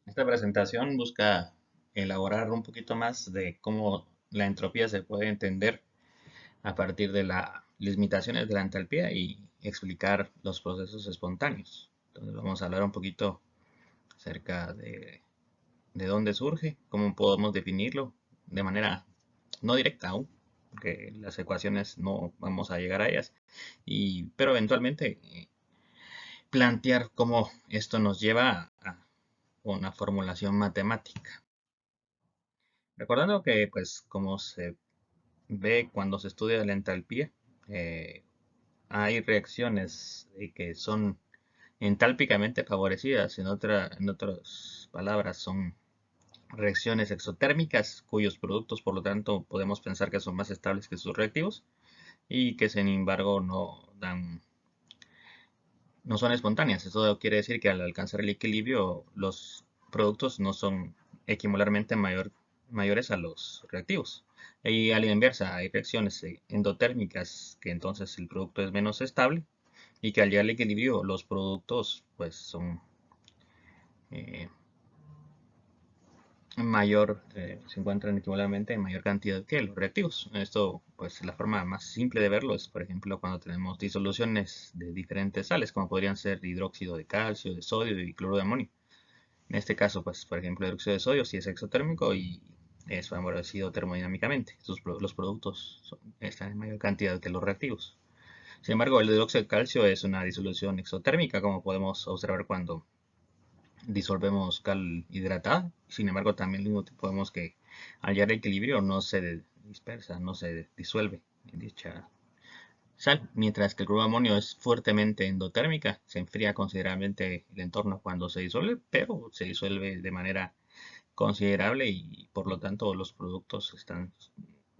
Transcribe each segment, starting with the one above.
Esta presentación busca elaborar un poquito más de cómo la entropía se puede entender a partir de las limitaciones de la entalpía y explicar los procesos espontáneos. Entonces vamos a hablar un poquito acerca de dónde surge, cómo podemos definirlo de manera no directa aún, porque las ecuaciones no vamos a llegar a ellas, pero eventualmente plantear cómo esto nos lleva a una formulación matemática. Recordando que, pues, como se ve cuando se estudia la entalpía, eh, hay reacciones que son entálpicamente favorecidas, en otras palabras, son reacciones exotérmicas cuyos productos, por lo tanto, podemos pensar que son más estables que sus reactivos y que, sin embargo, no son espontáneas. Eso quiere decir que al alcanzar el equilibrio, los productos no son equimularmente mayores a los reactivos. Y a la inversa, hay reacciones endotérmicas que entonces el producto es menos estable y que al llegar al equilibrio los productos pues son eh, se encuentran equivalentemente en mayor cantidad que los reactivos. Esto, pues la forma más simple de verlo es, por ejemplo, cuando tenemos disoluciones de diferentes sales, como podrían ser hidróxido de calcio, de sodio y cloruro de amonio. En este caso, pues, por ejemplo, el hidróxido de sodio sí es exotérmico y es favorecido termodinámicamente. Los productos están en mayor cantidad que los reactivos. Sin embargo, el hidróxido de calcio es una disolución exotérmica, como podemos observar cuando disolvemos cal hidratada. Sin embargo, también podemos que al llegar al equilibrio no se dispersa, no se disuelve en dicha sal, mientras que el cloruro de amonio es fuertemente endotérmica, se enfría considerablemente el entorno cuando se disuelve, pero se disuelve de manera considerable y por lo tanto los productos están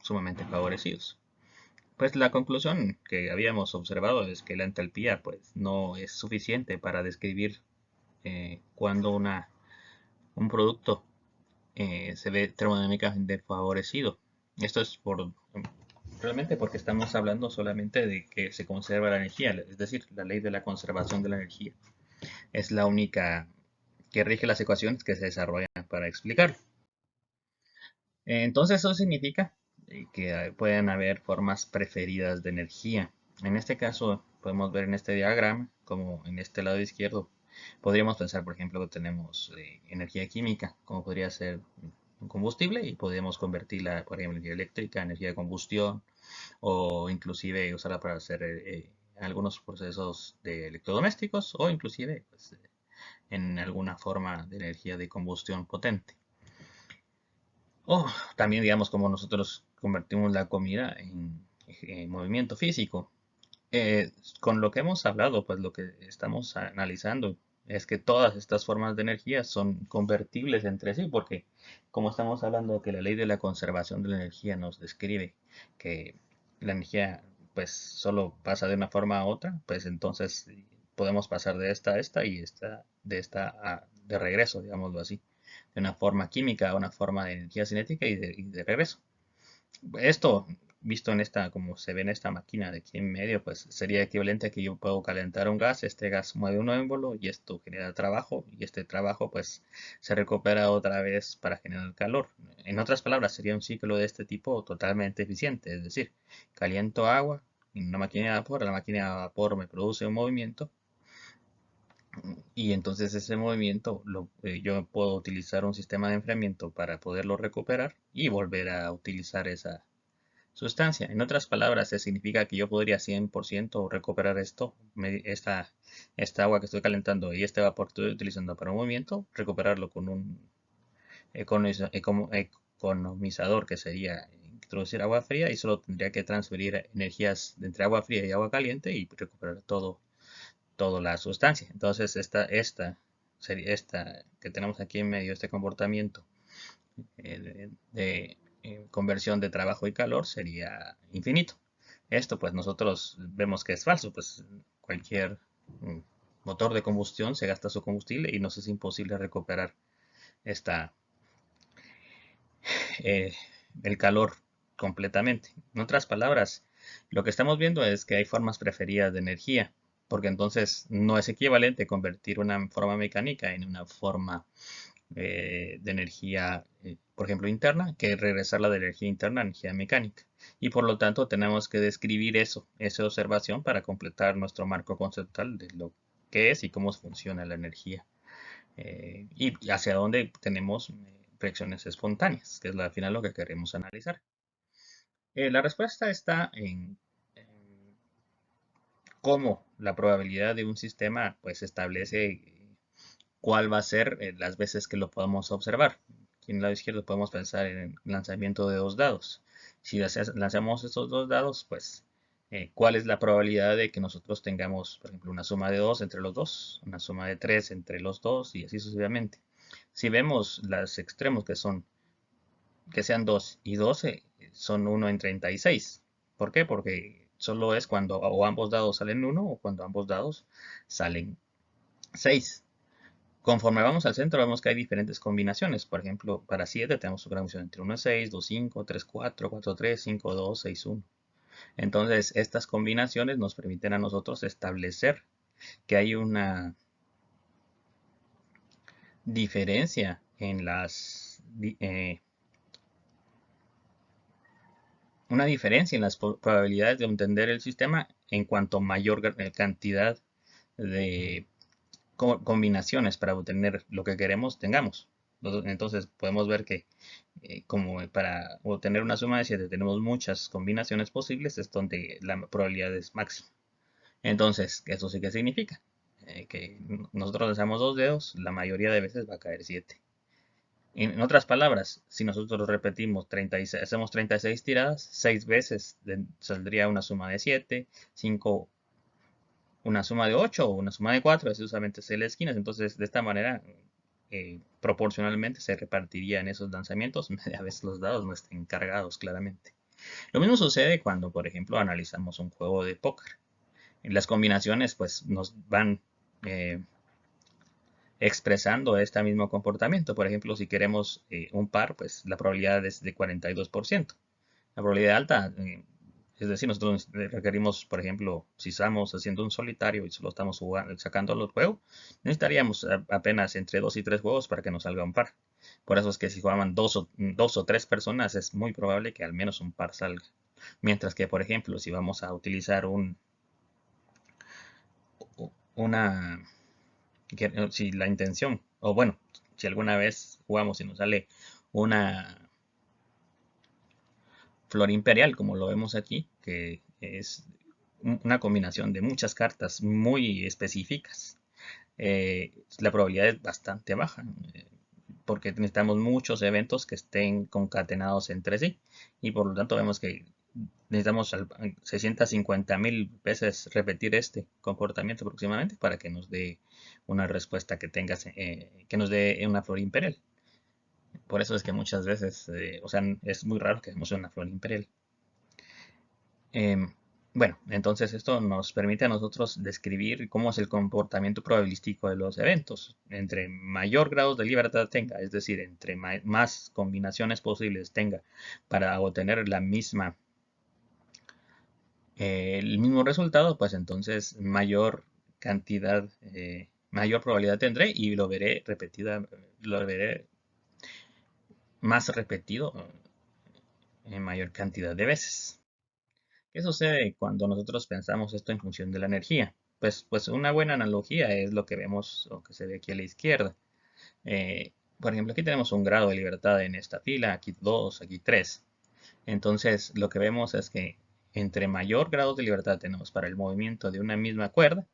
sumamente favorecidos. Pues la conclusión que habíamos observado es que la entalpía pues no es suficiente para describir cuando un producto se ve termodinámicamente favorecido. Esto es realmente porque estamos hablando solamente de que se conserva la energía, es decir, la ley de la conservación de la energía. Es la única que rige las ecuaciones que se desarrollan para explicar. Entonces eso significa que pueden haber formas preferidas de energía. En este caso podemos ver en este diagrama, como en este lado izquierdo, podríamos pensar, por ejemplo, que tenemos energía química, como podría ser un combustible, y podemos convertirla, por ejemplo, en energía eléctrica, energía de combustión, o inclusive usarla para hacer algunos procesos de electrodomésticos, o inclusive pues, en alguna forma de energía de combustión potente. O también, digamos, como nosotros convertimos la comida en movimiento físico. Eh, con lo que hemos hablado, pues lo que estamos analizando es que todas estas formas de energía son convertibles entre sí, porque como estamos hablando que la ley de la conservación de la energía nos describe que la energía pues solo pasa de una forma a otra, pues entonces podemos pasar de esta a esta y de esta de regreso, digámoslo así, de una forma química a una forma de energía cinética y de regreso. Esto, visto en esta, como se ve en esta máquina de aquí en medio, pues sería equivalente a que yo puedo calentar un gas, este gas mueve un émbolo y esto genera trabajo y este trabajo pues se recupera otra vez para generar calor. En otras palabras, sería un ciclo de este tipo totalmente eficiente, es decir, caliento agua en una máquina de vapor, la máquina de vapor me produce un movimiento y entonces ese movimiento yo puedo utilizar un sistema de enfriamiento para poderlo recuperar y volver a utilizar esa sustancia. En otras palabras, significa que yo podría 100% recuperar esta agua que estoy calentando y este vapor que estoy utilizando para un movimiento, recuperarlo con un economizador que sería introducir agua fría y solo tendría que transferir energías entre agua fría y agua caliente y recuperar toda la sustancia. Entonces, esta que tenemos aquí en medio, este comportamiento de conversión de trabajo y calor sería infinito. Esto pues nosotros vemos que es falso, pues cualquier mm, motor de combustión se gasta su combustible y nos es imposible recuperar esta, eh, el calor completamente. En otras palabras, lo que estamos viendo es que hay formas preferidas de energía, porque entonces no es equivalente convertir una forma mecánica en una forma de energía, por ejemplo, interna, que regresarla de energía interna a energía mecánica. Y por lo tanto tenemos que describir eso, esa observación para completar nuestro marco conceptual de lo que es y cómo funciona la energía. Y hacia dónde tenemos reacciones espontáneas, que es al final lo que queremos analizar. La respuesta está en cómo la probabilidad de un sistema pues establece cuál va a ser las veces que lo podamos observar. Aquí en el lado izquierdo podemos pensar en el lanzamiento de dos dados. Si lanzamos estos dos dados, pues cuál es la probabilidad de que nosotros tengamos, por ejemplo, una suma de 2 entre los dos, una suma de 3 entre los dos y así sucesivamente. Si vemos los extremos que sean 2 y 12, son 1 en 36. ¿Por qué? Porque solo es cuando o ambos dados salen 1 o cuando ambos dados salen 6. Conforme vamos al centro, vemos que hay diferentes combinaciones. Por ejemplo, para 7 tenemos una combinación entre 1, 6, 2, 5, 3, 4, 4, 3, 5, 2, 6, 1. Entonces, estas combinaciones nos permiten a nosotros establecer que hay diferencia en una diferencia en las probabilidades de entender el sistema en cuanto mayor cantidad de combinaciones para obtener lo que queremos tengamos. Entonces podemos ver que como para obtener una suma de 7 tenemos muchas combinaciones posibles, es donde la probabilidad es máxima. Entonces, eso sí que significa que nosotros lanzamos dos dedos, la mayoría de veces va a caer 7. En otras palabras, si nosotros repetimos 36, hacemos 36 tiradas, 6 veces saldría una suma de 7, 5 una suma de 8 o una suma de 4, es usualmente 6 esquinas. Entonces, de esta manera, proporcionalmente se repartirían esos lanzamientos. A veces los dados no estén cargados claramente. Lo mismo sucede cuando, por ejemplo, analizamos un juego de póker. Las combinaciones, pues, nos van expresando este mismo comportamiento. Por ejemplo, si queremos un par, pues la probabilidad es de 42%. La probabilidad alta, es decir, nosotros requerimos, por ejemplo, si estamos haciendo un solitario y solo estamos sacando los juegos, necesitaríamos apenas entre 2 y 3 juegos para que nos salga un par. Por eso es que si jugaban dos o 3 personas, es muy probable que al menos un par salga. Mientras que, por ejemplo, si vamos a utilizar una, si la intención, o bueno, si alguna vez jugamos y nos sale una flor imperial, como lo vemos aquí, que es una combinación de muchas cartas muy específicas, la probabilidad es bastante baja, porque necesitamos muchos eventos que estén concatenados entre sí, y por lo tanto vemos que necesitamos 650.000 veces repetir este comportamiento aproximadamente para que nos dé una respuesta que nos dé una flor imperial. Por eso es que muchas veces, o sea, es muy raro que demos una flor imperial. Em, bueno, entonces esto nos permite a nosotros describir cómo es el comportamiento probabilístico de los eventos. Entre mayor grado de libertad tenga, es decir, entre más combinaciones posibles tenga para obtener el mismo resultado, pues entonces mayor cantidad, mayor probabilidad tendré y lo veré más repetido en mayor cantidad de veces. ¿Qué sucede cuando nosotros pensamos esto en función de la energía? Pues una buena analogía es lo que vemos o que se ve aquí a la izquierda. Por ejemplo, aquí tenemos un grado de libertad en esta fila, aquí 2, aquí 3. Entonces, lo que vemos es que entre mayor grado de libertad tenemos para el movimiento de una misma cuerda,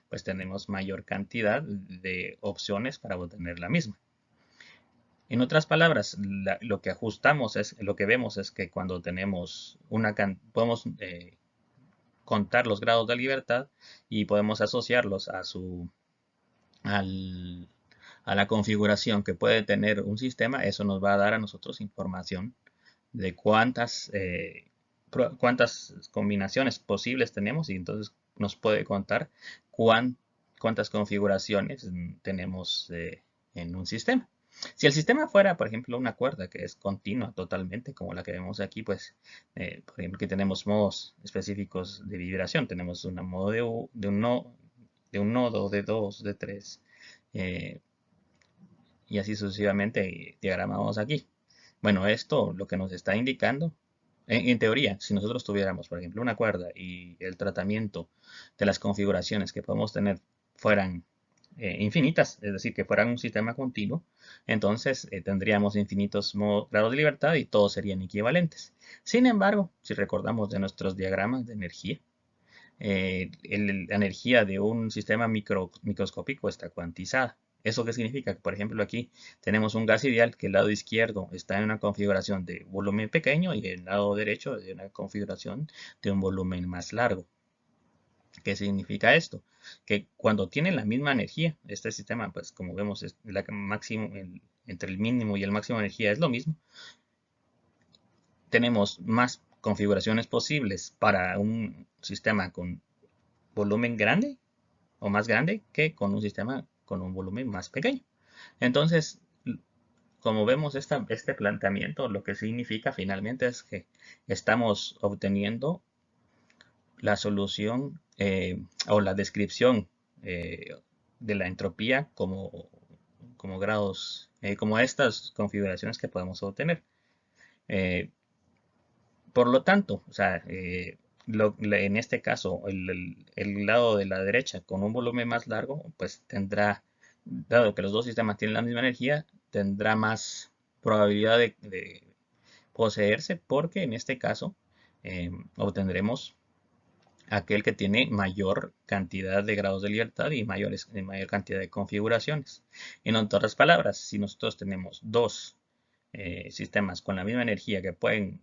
pues tenemos mayor cantidad de opciones para obtener la misma. En otras palabras, lo que ajustamos lo que vemos es que cuando tenemos podemos contar los grados de libertad y podemos asociarlos al- a la configuración que puede tener un sistema. Eso nos va a dar a nosotros información de cuántas combinaciones posibles tenemos y entonces nos puede contar cuántas configuraciones tenemos en un sistema. Si el sistema fuera, por ejemplo, una cuerda que es continua totalmente, como la que vemos aquí, pues, por ejemplo, aquí tenemos modos específicos de vibración. Tenemos un modo de un nodo, de dos, de tres, y así sucesivamente diagramamos aquí. Bueno, esto lo que nos está indicando, en teoría, si nosotros tuviéramos, por ejemplo, una cuerda y el tratamiento de las configuraciones que podemos tener fueran infinitas, es decir, que fueran un sistema continuo, entonces tendríamos infinitos grados de libertad y todos serían equivalentes. Sin embargo, si recordamos de nuestros diagramas de energía, la energía de un sistema microscópico está cuantizada. ¿Eso qué significa? Que, por ejemplo, aquí tenemos un gas ideal que el lado izquierdo está en una configuración de volumen pequeño y el lado derecho de una configuración de un volumen más largo. ¿Qué significa esto? Que cuando tienen la misma energía, este sistema, pues como vemos, entre el mínimo y el máximo de energía es lo mismo, tenemos más configuraciones posibles para un sistema con volumen grande o más grande que con un sistema con un volumen más pequeño. Entonces, como vemos este planteamiento, lo que significa finalmente es que estamos obteniendo la solución o la descripción de la entropía como grados, como estas configuraciones que podemos obtener. Por lo tanto, o sea, en este caso, el lado de la derecha con un volumen más largo, pues tendrá, dado que los dos sistemas tienen la misma energía, tendrá más probabilidad de poseerse porque en este caso obtendremos aquel que tiene mayor cantidad de grados de libertad y mayor cantidad de configuraciones. En otras palabras, si nosotros tenemos dos sistemas con la misma energía que pueden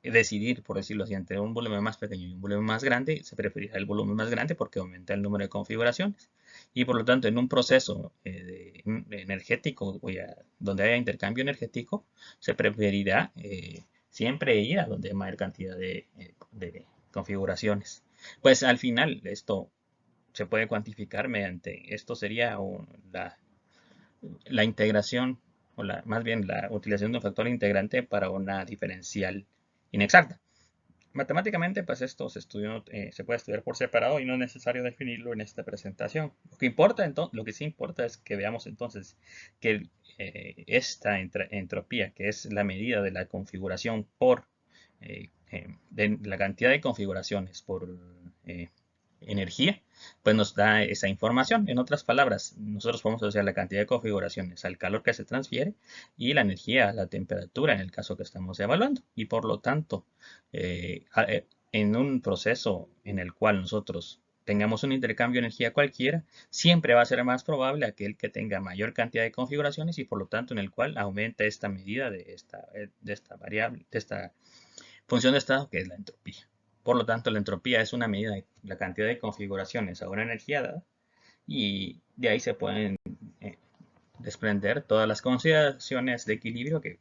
decidir, por decirlo así, entre un volumen más pequeño y un volumen más grande, se preferirá el volumen más grande porque aumenta el número de configuraciones. Y por lo tanto, en un proceso energético donde haya intercambio energético, se preferirá siempre ir a donde hay mayor cantidad de configuraciones. Pues al final esto se puede cuantificar mediante, esto sería la integración, o más bien la utilización de un factor integrante para una diferencial inexacta. Matemáticamente, pues esto se puede estudiar por separado y no es necesario definirlo en esta presentación. Lo que sí importa es que veamos entonces que esta entropía, que es la medida de la configuración de la cantidad de configuraciones por energía, pues nos da esa información. En otras palabras, nosotros podemos asociar la cantidad de configuraciones al calor que se transfiere y la energía a la temperatura en el caso que estamos evaluando. Y por lo tanto, en un proceso en el cual nosotros tengamos un intercambio de energía cualquiera, siempre va a ser más probable aquel que tenga mayor cantidad de configuraciones y por lo tanto en el cual aumenta esta medida de esta variable, de esta función de estado que es la entropía. Por lo tanto, la entropía es una medida de la cantidad de configuraciones a una energía dada y de ahí se pueden desprender todas las consideraciones de equilibrio que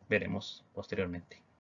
veremos posteriormente.